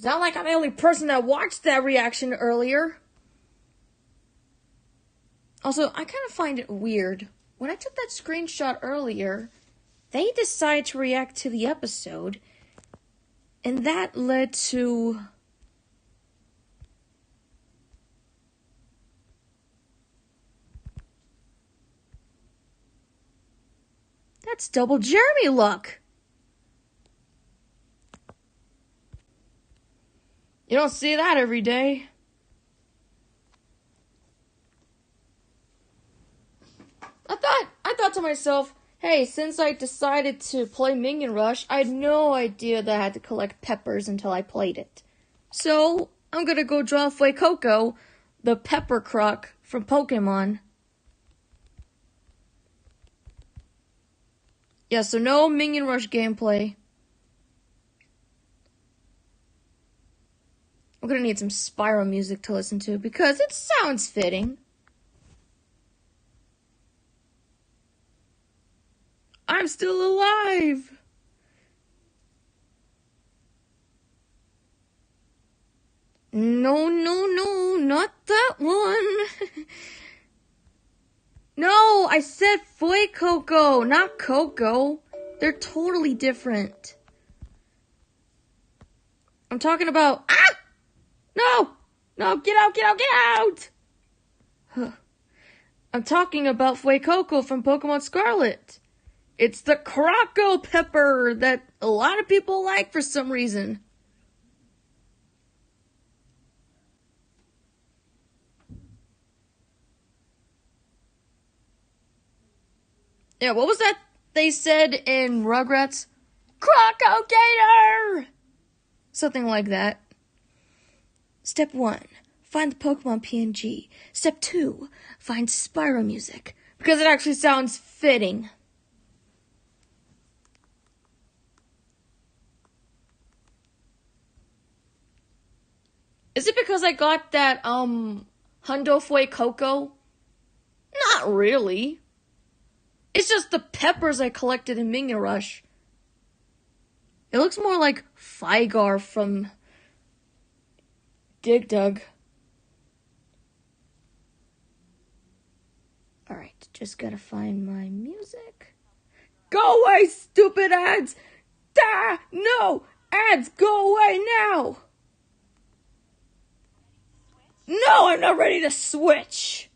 It's not like I'm the only person that watched that reaction earlier. Also, I kind of find it weird. When I took that screenshot earlier, they decided to react to the episode, and that led to... That's double Jeremy luck. You don't see that every day. I thought to myself, hey, since I decided to play Minion Rush, I had no idea that I had to collect peppers until I played it. So, I'm gonna go draw Fuecoco, the pepper croc from Pokemon. Yeah, so no Minion Rush gameplay. I'm gonna need some Spyro music to listen to because it sounds fitting. I'm still alive! No, not that one. No, I said Fuecoco, not Coco. They're totally different. I'm talking about... Ah! No, get out! I'm talking about Fuecoco from Pokemon Scarlet. It's the Croco pepper that a lot of people like for some reason. Yeah, what was that they said in Rugrats? Croco Gator! Something like that. Step 1, find the Pokemon PNG. Step 2, find Spyro music. Because it actually sounds fitting. Is it because I got that, Hundo Fuecoco? Not really. It's just the peppers I collected in Minion Rush. It looks more like Figar from Dig Dug. Alright, just gotta find my music. Go away, stupid ads! No! Ads, go away now! No, I'm not ready to switch!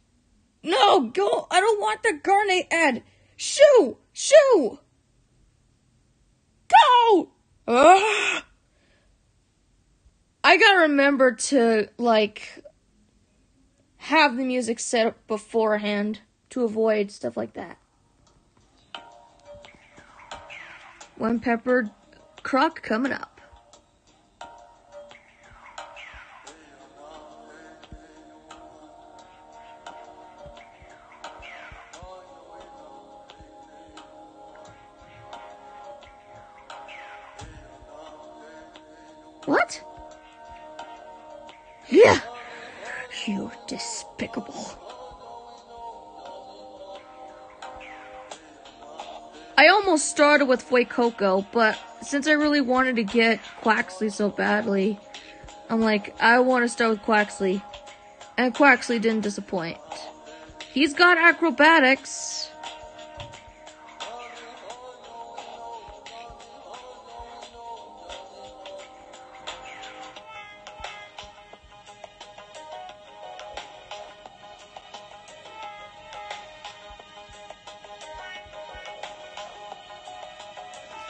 No, go! I don't want the Garnet ad! Shoo! Go! Ugh. I gotta remember to, have the music set up beforehand to avoid stuff like that. One peppered croc coming up. What? Yeah, you despicable. I almost started with Fuecoco, but since I really wanted to get Quaxley so badly, I'm like, I want to start with Quaxley. And Quaxley didn't disappoint. He's got acrobatics.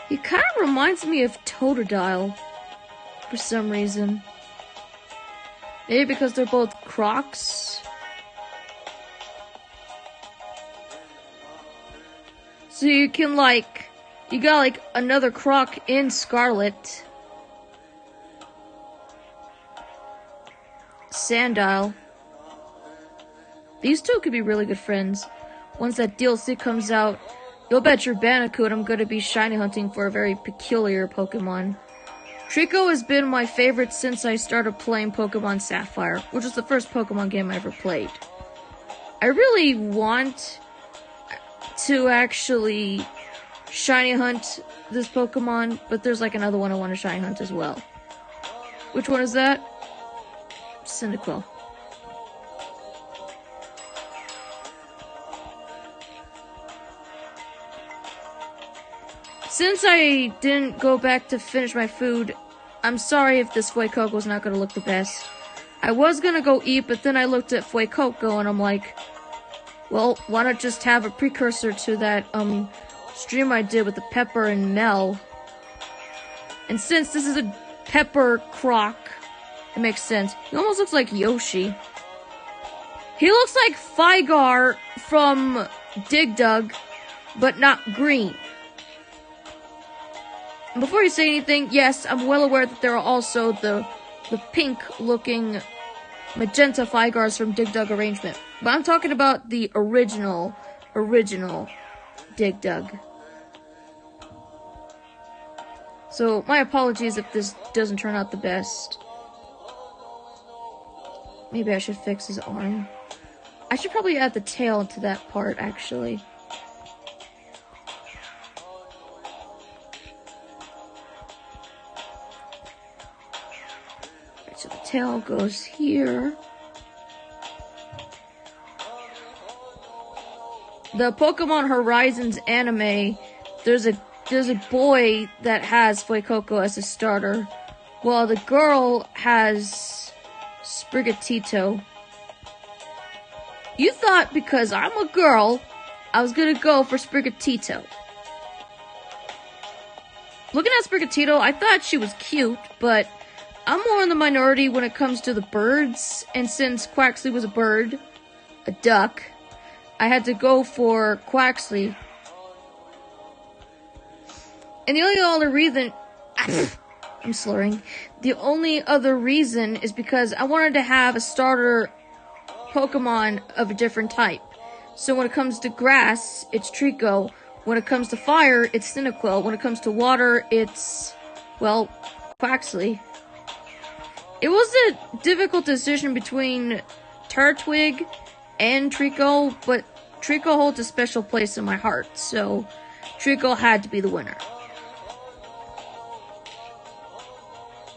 He kind of reminds me of Totodile for some reason. Maybe because they're both crocs. So you can you got another croc in Scarlet. Sandile. These two could be really good friends. Once that DLC comes out, you'll bet your Bandicoot I'm gonna be shiny hunting for a very peculiar Pokemon. Trico has been my favorite since I started playing Pokemon Sapphire, which was the first Pokemon game I ever played. I really want to actually shiny hunt this Pokemon, but there's another one I want to shiny hunt as well. Which one is that? Cyndaquil. Since I didn't go back to finish my food, I'm sorry if this Fuecoco's not gonna look the best. I was gonna go eat, but then I looked at Fuecoco and I'm like, well, why not just have a precursor to that, stream I did with the Pepper and Mel? And since this is a Pepper croc, it makes sense. He almost looks like Yoshi. He looks like Fygar from Dig Dug, but not green. And before you say anything, yes, I'm well aware that there are also the pink-looking magenta Fygars from Dig Dug arrangement. But I'm talking about the original Dig Dug. So, my apologies if this doesn't turn out the best. Maybe I should fix his arm. I should probably add the tail to that part, actually. Right, so the tail goes here. The Pokemon Horizons anime, there's a boy that has Fuecoco as a starter, while the girl has Sprigatito. You thought because I'm a girl, I was gonna go for Sprigatito. Looking at Sprigatito, I thought she was cute, but I'm more in the minority when it comes to the birds, and since Quaxley was a bird, a duck, I had to go for Quaxley. And the only other reason... I'm slurring. The only other reason is because I wanted to have a starter Pokemon of a different type. So when it comes to grass, it's Trico. When it comes to fire, it's Cyndaquil. When it comes to water, it's, well, Quaxley. It was a difficult decision between Turtwig and Trico, but Trico holds a special place in my heart, so Trico had to be the winner.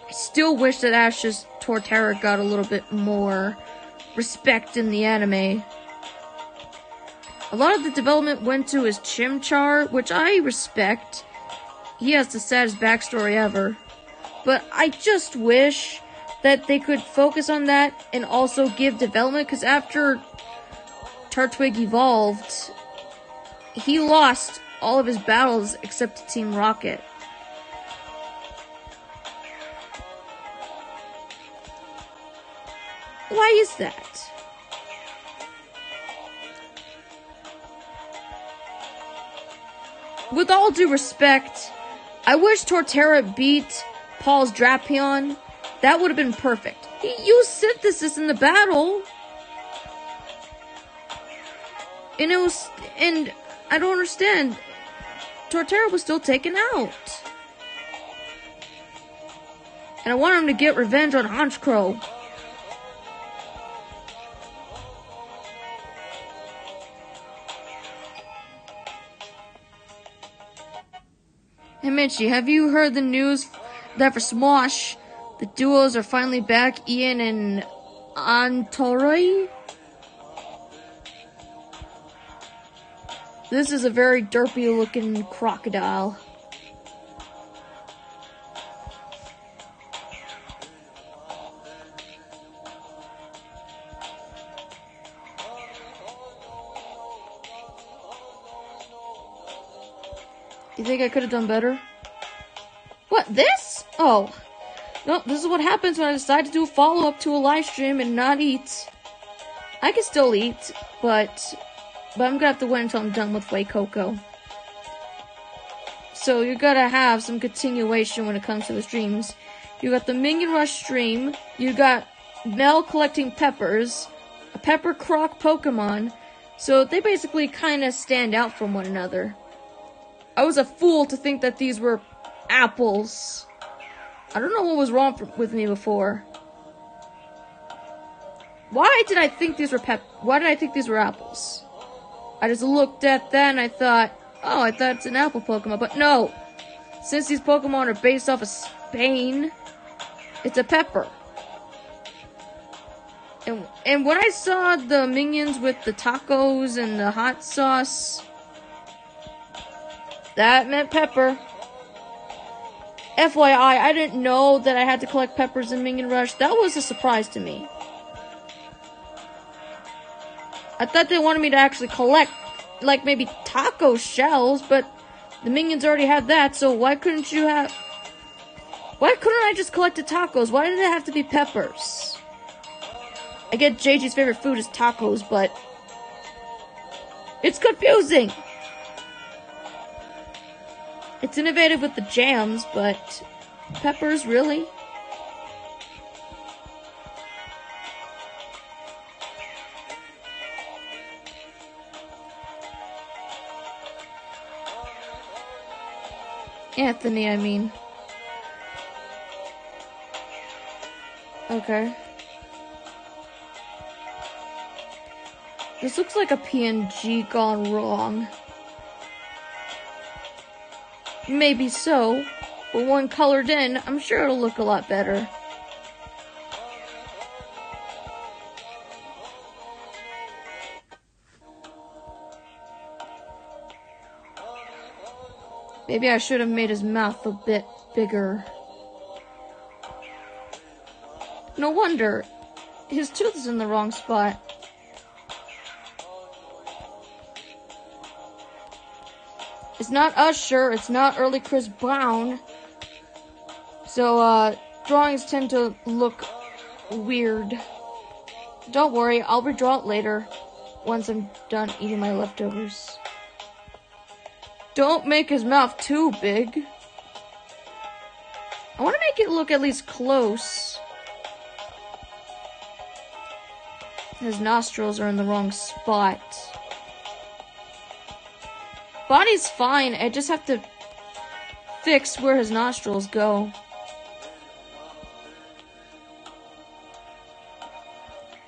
I still wish that Ash's Torterra got a little bit more respect in the anime. A lot of the development went to his Chimchar, which I respect. He has the saddest backstory ever. But I just wish that they could focus on that and also give development, because after Turtwig evolved, he lost all of his battles except to Team Rocket. Why is that? With all due respect, I wish Torterra beat Paul's Drapion. That would have been perfect. He used Synthesis in the battle. And I don't understand. Torterra was still taken out. And I want him to get revenge on Honchkrow. Hey Mitchie, have you heard the news that for Smosh, the duos are finally back, Ian and Antoroy? This is a very derpy looking crocodile. You think I could have done better? What, this? Oh. No, this is what happens when I decide to do a follow-up to a live stream and not eat. I can still eat, but I'm gonna have to wait until I'm done with Fuecoco. So you're gonna have some continuation when it comes to the streams. You got the Minion Rush stream, you got Mel collecting peppers, a pepper croc Pokemon, so they basically kinda stand out from one another. I was a fool to think that these were apples. I don't know what was wrong with me before. Why did I think these were apples? I just looked at that and I thought, oh, I thought it's an apple Pokemon, but no. Since these Pokemon are based off of Spain, It's a pepper. And when I saw the Minions with the tacos and the hot sauce, that meant pepper. FYI, I didn't know that I had to collect peppers in Minion Rush. That was a surprise to me. I thought they wanted me to actually collect, like, maybe taco shells, but the Minions already have that, so why couldn't I just collect the tacos? Why did it have to be peppers? I get JG's favorite food is tacos, but it's confusing. It's innovative with the jams, but peppers, really? Anthony, I mean. Okay. This looks like a PNG gone wrong. Maybe so, but when colored in, I'm sure it'll look a lot better. Maybe I should have made his mouth a bit bigger. No wonder. His tooth is in the wrong spot. It's not Usher, it's not early Chris Brown. So, drawings tend to look weird. Don't worry, I'll redraw it later, once I'm done eating my leftovers. Don't make his mouth too big. I want to make it look at least close. His nostrils are in the wrong spot. Body's fine, I just have to fix where his nostrils go.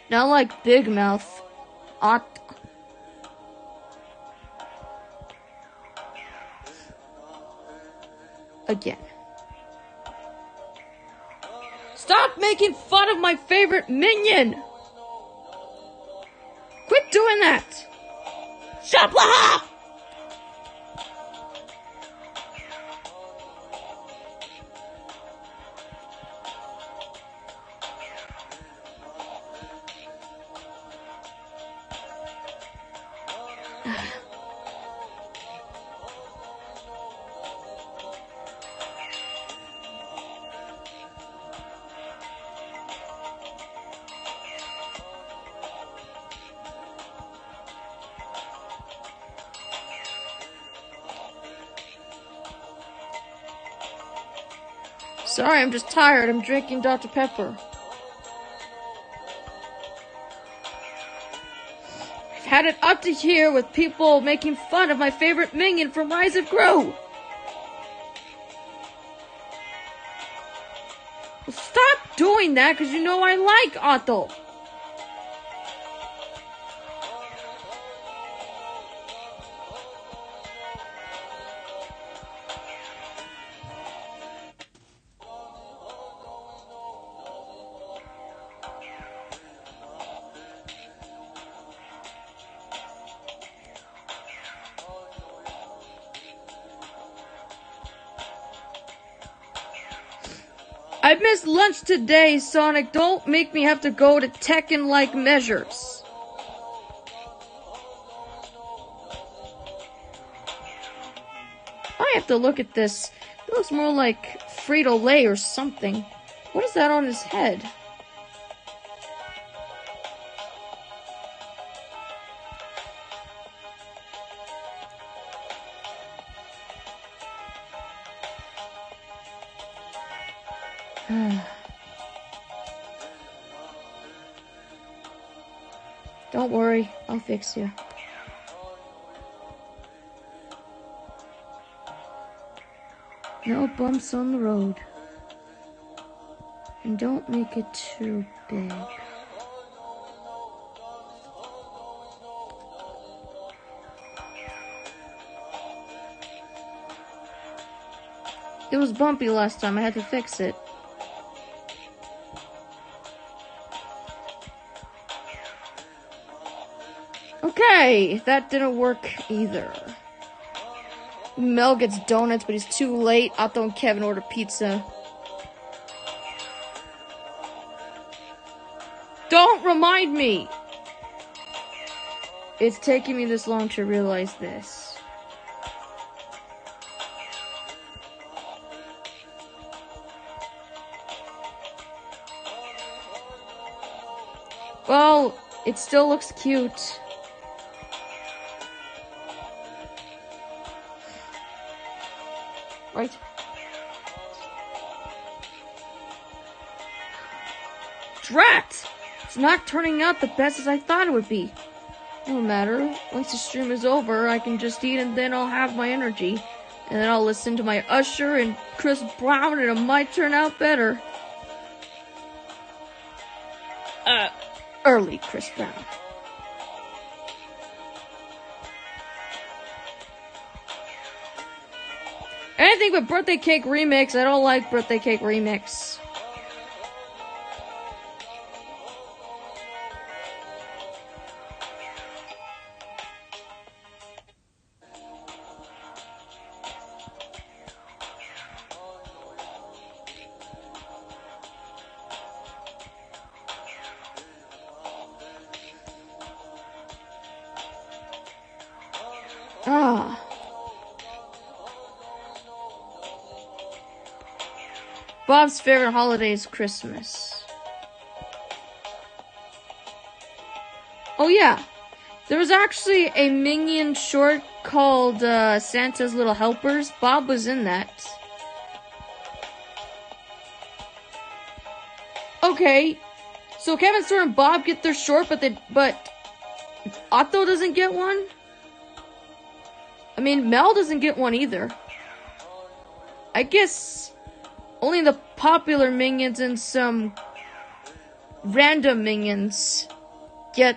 Not like Big Mouth. Again. Stop making fun of my favorite Minion! Quit doing that! Shaplaha! Sorry, I'm just tired. I'm drinking Dr. Pepper. I've had it up to here with people making fun of my favorite Minion from Rise of Gru. Well, stop doing that, because you know I like Otto. I missed lunch today, Sonic. Don't make me have to go to Tekken-like measures. I have to look at this. It looks more like Frito-Lay or something. What is that on his head? Don't worry, I'll fix you. No bumps on the road. And don't make it too big. It was bumpy last time, I had to fix it. Okay, that didn't work either. Mel gets donuts, but he's too late. Otto and Kevin order pizza. Don't remind me! It's taking me this long to realize this. Well, it still looks cute. Right? Drat! It's not turning out the best as I thought it would be. No matter. Once the stream is over, I can just eat and then I'll have my energy. And then I'll listen to my Usher and Chris Brown and it might turn out better. Early Chris Brown. Anything but birthday cake remix. I don't like birthday cake remix. Ah. Bob's favorite holiday is Christmas. Oh yeah, there was actually a Minion short called Santa's Little Helpers. Bob was in that. Okay, so Kevin, Stuart, and Bob get their short, but Otto doesn't get one? I mean, Mel doesn't get one either. I guess only the popular Minions and some random Minions get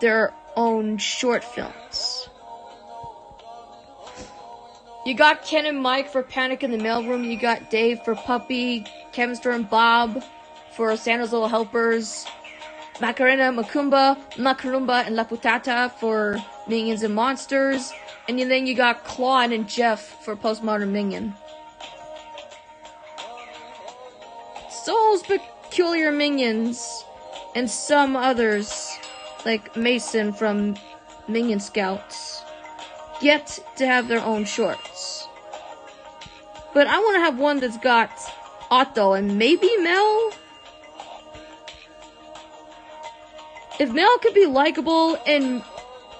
their own short films. You got Ken and Mike for Panic in the Mailroom. You got Dave for Puppy, Kevin, Stuart, and Bob for Santa's Little Helpers, Macarena, Macarumba, and La Putata for Minions and Monsters. And then you got Claude and Jeff for Postmodern Minion. Those peculiar Minions and some others, like Mason from Minion Scouts, get to have their own shorts. But I want to have one that's got Otto and maybe Mel? If Mel could be likable and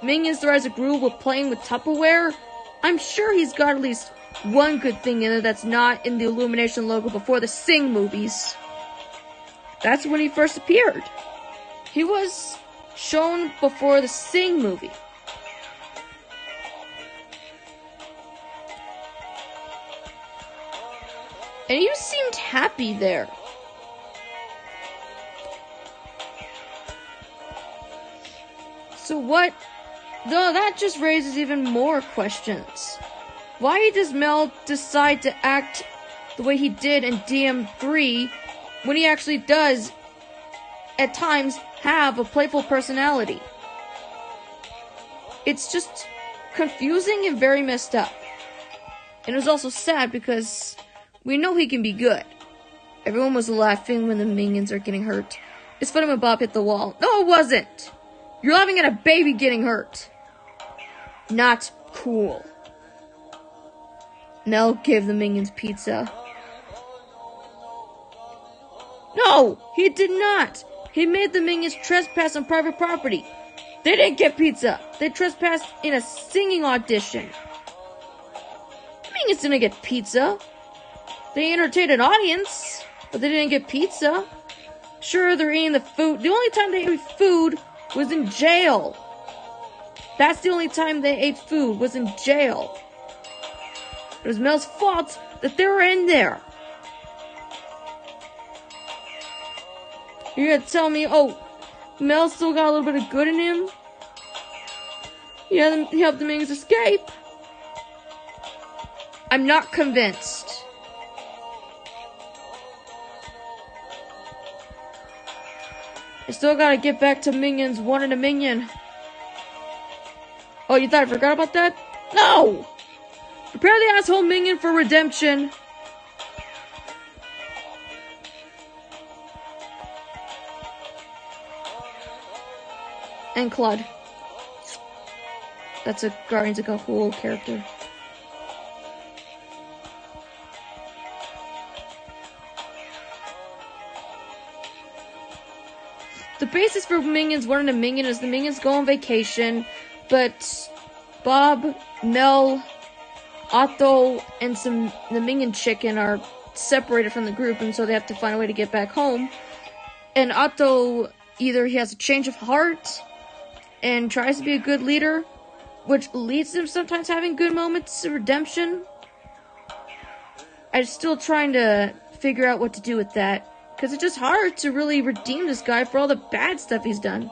Minions the Rise of Gru with playing with Tupperware, I'm sure he's got at least one good thing in it that's not in the Illumination logo before the Sing movies. That's when he first appeared. He was shown before the Sing movie. And you seemed happy there. So what? Though that just raises even more questions. Why does Mel decide to act the way he did in DM3 when he actually does, at times, have a playful personality? It's just confusing and very messed up. And it was also sad because we know he can be good. Everyone was laughing when the Minions are getting hurt. It's funny when Bob hit the wall. No, it wasn't! You're laughing at a baby getting hurt. Not cool. Mel gave the Minions pizza. No, he did not. He made the Minions trespass on private property. They didn't get pizza. They trespassed in a singing audition. The Minions didn't get pizza. They entertained an audience, but they didn't get pizza. Sure, they're eating the food. The only time they ate food was in jail. That's the only time they ate food, was in jail. It was Mel's fault that they were in there. You're gonna tell me, oh, Mel still got a little bit of good in him? He helped the Minions escape? I'm not convinced. I still gotta get back to Minions wanting a Minion. Oh, you thought I forgot about that? No! Prepare the asshole minion for redemption. And Claude. That's a Guardians of Ga'Hoole character. The basis for Minions 1 and the Minion is the Minions go on vacation, but Bob, Mel, Otto, and the Minion chicken are separated from the group, and so they have to find a way to get back home. And Otto, either he has a change of heart and tries to be a good leader, which leads to him sometimes having good moments of redemption. I'm still trying to figure out what to do with that, because it's just hard to really redeem this guy for all the bad stuff he's done.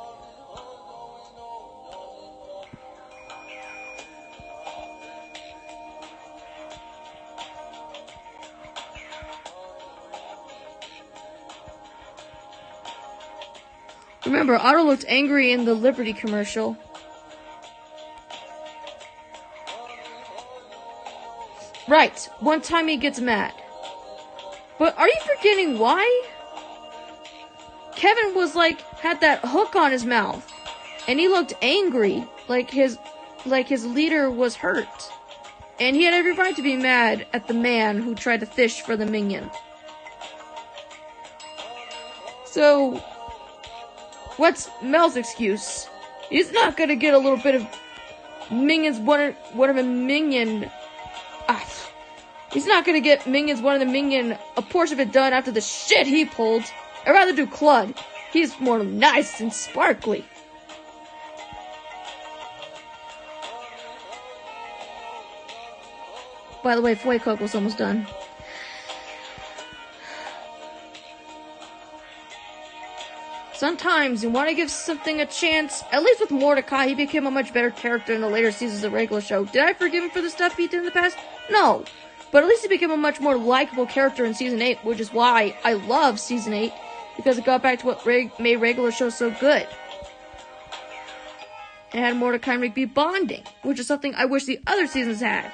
Remember, Otto looked angry in the Liberty commercial. Right, one time he gets mad. But are you forgetting why? Kevin was had that hook on his mouth, and he looked angry, like his leader was hurt. And he had every right to be mad at the man who tried to fish for the Minion. So, what's Mel's excuse? He's not gonna get a little bit of Minions, one of a Minion. He's not gonna get Minions, one of the Minion, a portion of it done after the shit he pulled. I'd rather do Clud. He's more nice and sparkly. By the way, Fuecoco's almost done. Sometimes you want to give something a chance. At least with Mordecai, he became a much better character in the later seasons of the regular show. Did I forgive him for the stuff he did in the past? No. But at least he became a much more likable character in Season 8, which is why I love Season 8, because it got back to what made regular shows so good. It had Mordecai and Rigby bonding, which is something I wish the other seasons had.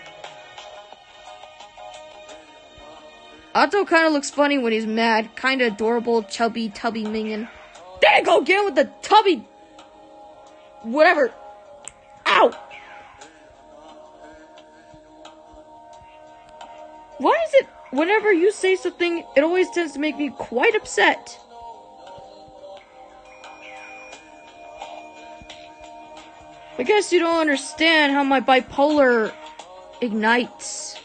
Otto kind of looks funny when he's mad. Kind of adorable, chubby, tubby Minion. There you go again with the tubby... whatever. Ow! Why is it, whenever you say something, it always tends to make me quite upset? I guess you don't understand how my bipolar ignites.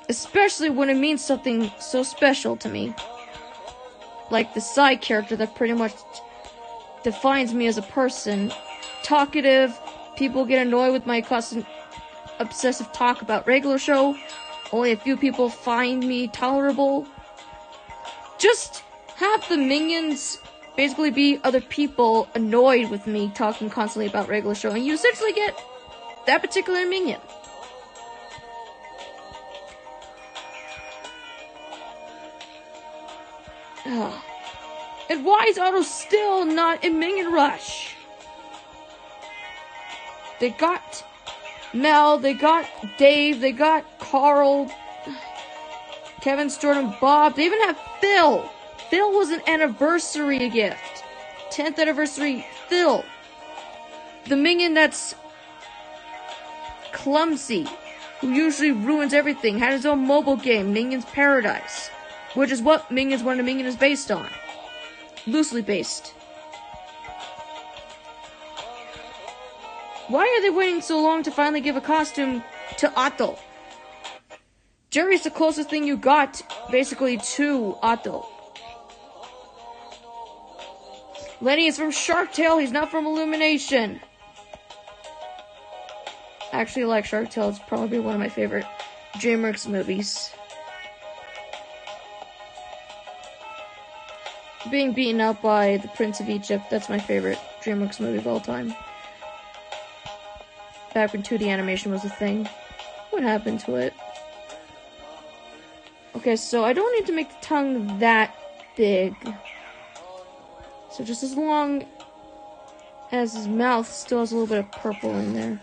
Especially when it means something so special to me. Like the side character that pretty much defines me as a person. Talkative, people get annoyed with my constant obsessive talk about regular show. Only a few people find me tolerable. Just have the Minions basically be other people annoyed with me talking constantly about regular show, and you essentially get that particular Minion. And why is Otto still not in Minion Rush? They got Mel, they got Dave, they got Carl, Kevin, Stuart, and Bob. They even have Phil. Phil was an anniversary gift. 10th anniversary Phil. The Minion that's clumsy, who usually ruins everything, had his own mobile game, Minion's Paradise, which is what Minions 1 and Minion is based on. Loosely based. Why are they waiting so long to finally give a costume to Otto? Jerry's the closest thing you got, basically, to Otto. Lenny is from Shark Tale, he's not from Illumination. I actually like Shark Tale, it's probably one of my favorite DreamWorks movies. Being beaten up by the Prince of Egypt, that's my favorite DreamWorks movie of all time. Back when 2D animation was a thing. What happened to it? Okay, so I don't need to make the tongue that big. So just as long as his mouth still has a little bit of purple in there.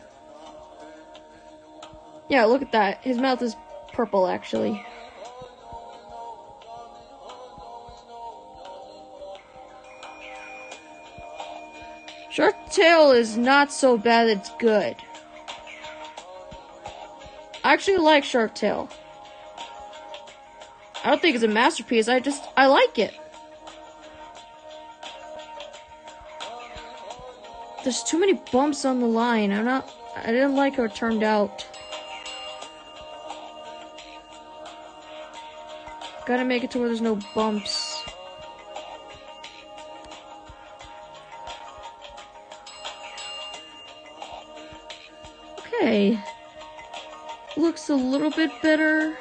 Yeah, look at that. His mouth is purple, actually. Shark Tale is not so bad, it's good. I actually like Shark Tale. I don't think it's a masterpiece, I like it. There's too many bumps on the line. I didn't like how it turned out. Gotta make it to where there's no bumps. Okay. Looks a little bit better.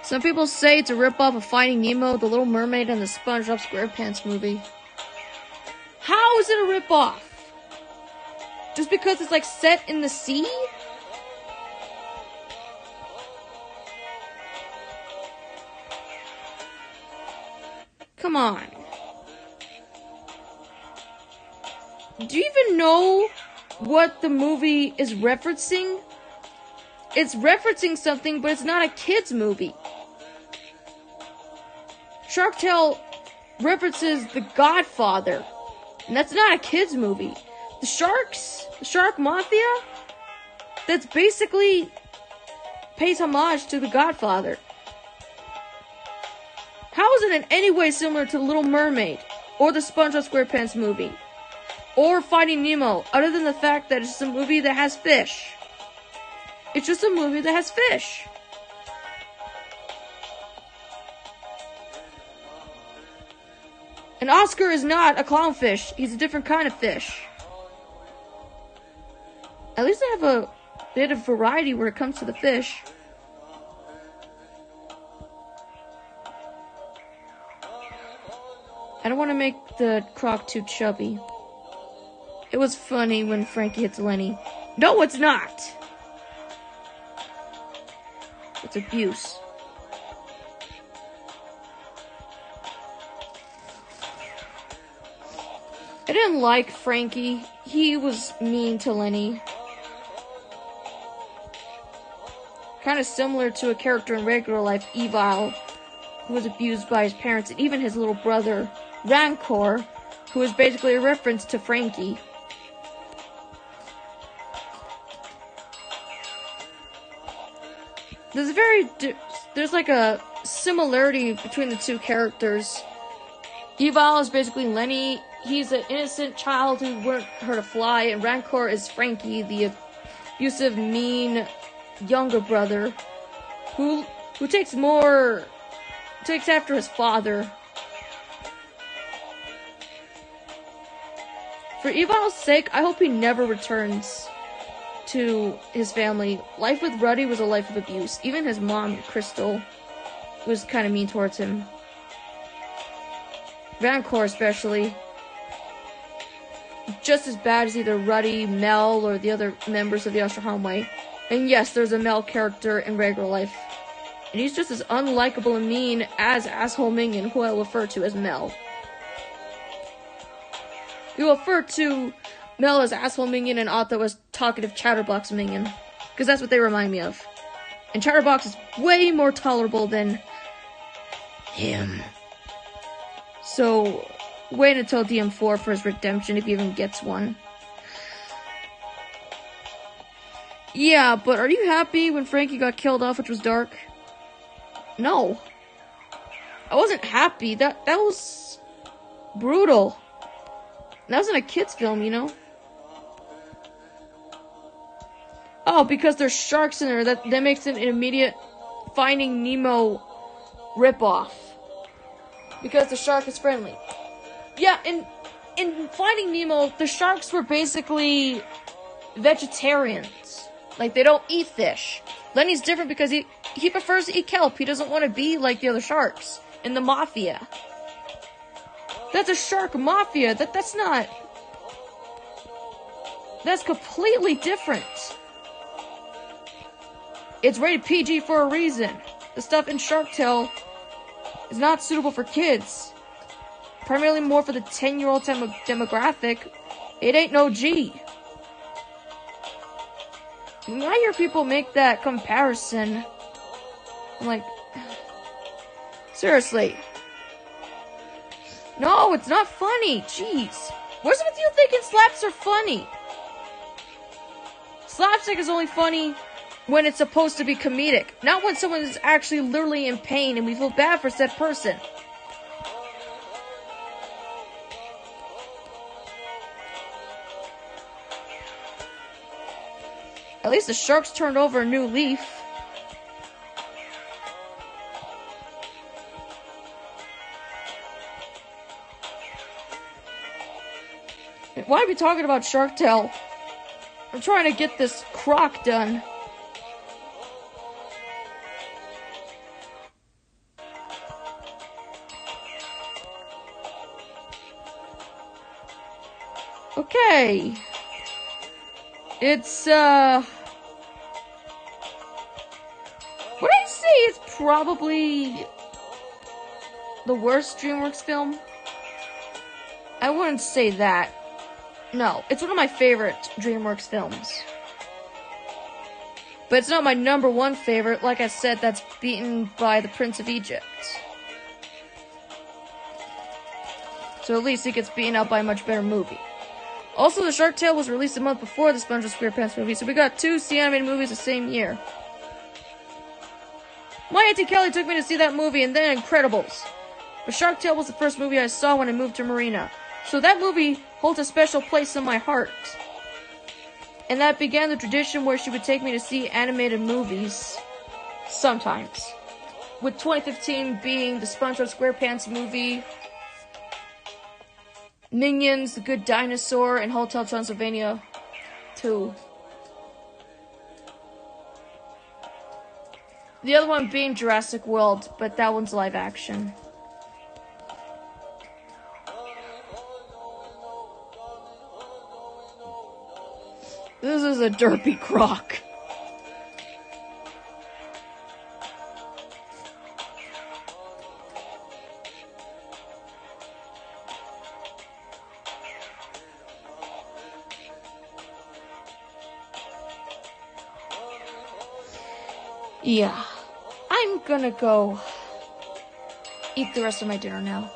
Some people say it's a ripoff of Finding Nemo, The Little Mermaid, and the SpongeBob SquarePants movie. How is it a ripoff? Just because it's like set in the sea? Come on. Do you even know what the movie is referencing? It's referencing something, but it's not a kid's movie. Shark Tale references The Godfather, and that's not a kid's movie. The Shark Mafia, that's basically pays homage to The Godfather. How is it in any way similar to The Little Mermaid, or the SpongeBob SquarePants movie, or Finding Nemo, other than the fact that it's just a movie that has fish? It's just a movie that has fish. And Oscar is not a clownfish. He's a different kind of fish. At least I have a bit of variety where it comes to the fish. I don't want to make the croc too chubby. It was funny when Frankie hits Lenny. No, it's not! It's abuse. I didn't like Frankie. He was mean to Lenny. Kind of similar to a character in regular life, Evil, who was abused by his parents, and even his little brother, Rancor, who is basically a reference to Frankie. There's like a similarity between the two characters. Evil is basically Lenny. He's an innocent child who wouldn't hurt a fly, and Rancor is Frankie, the abusive, mean younger brother who takes after his father. For Evil's sake, I hope he never returns to his family. Life with Ruddy was a life of abuse. Even his mom, Crystal, was kind of mean towards him. Rancor especially. Just as bad as either Ruddy, Mel, or the other members of the Osterhamway. And yes, there's a Mel character in regular life. And he's just as unlikable and mean as Asshole Minion, who I refer to as Mel. You refer to Mel as Asshole Minion and Otto as talkative Chatterbox Minion. Because that's what they remind me of. And Chatterbox is way more tolerable than him. So, wait until DM4 for his redemption, if he even gets one. Yeah, but are you happy when Frankie got killed off, which was dark? No. I wasn't happy. That was brutal. That wasn't a kid's film, you know? Oh, because there's sharks in there, that makes it an immediate Finding Nemo ripoff. Because the shark is friendly. Yeah, in Finding Nemo, the sharks were basically vegetarians. Like, they don't eat fish. Lenny's different because he prefers to eat kelp. He doesn't want to be like the other sharks in the mafia. That's a shark mafia. That's completely different. It's rated PG for a reason. The stuff in Shark Tale is not suitable for kids. Primarily more for the 10-year-old demographic. It ain't no G. When I hear people make that comparison, I'm like, seriously. No, it's not funny. Jeez. What's with you thinking slaps are funny? Slapstick is only funny when it's supposed to be comedic, not when someone is actually literally in pain and we feel bad for said person. At least the sharks turned over a new leaf. Why are we talking about Shark Tale? I'm trying to get this croc done. Okay. It's, what I say is probably the worst DreamWorks film? I wouldn't say that. No, it's one of my favorite DreamWorks films. But it's not my number one favorite. Like I said, that's beaten by The Prince of Egypt. So at least it gets beaten out by a much better movie. Also, The Shark Tale was released a month before the SpongeBob SquarePants movie, so we got two animated movies the same year. My Auntie Kelly took me to see that movie and then Incredibles. But Shark Tale was the first movie I saw when I moved to Marina. So that movie holds a special place in my heart. And that began the tradition where she would take me to see animated movies. Sometimes. With 2015 being the SpongeBob SquarePants movie, Minions, The Good Dinosaur, and Hotel Transylvania 2. The other one being Jurassic World, but that one's live action. This is a derpy croc. Yeah, I'm gonna go eat the rest of my dinner now.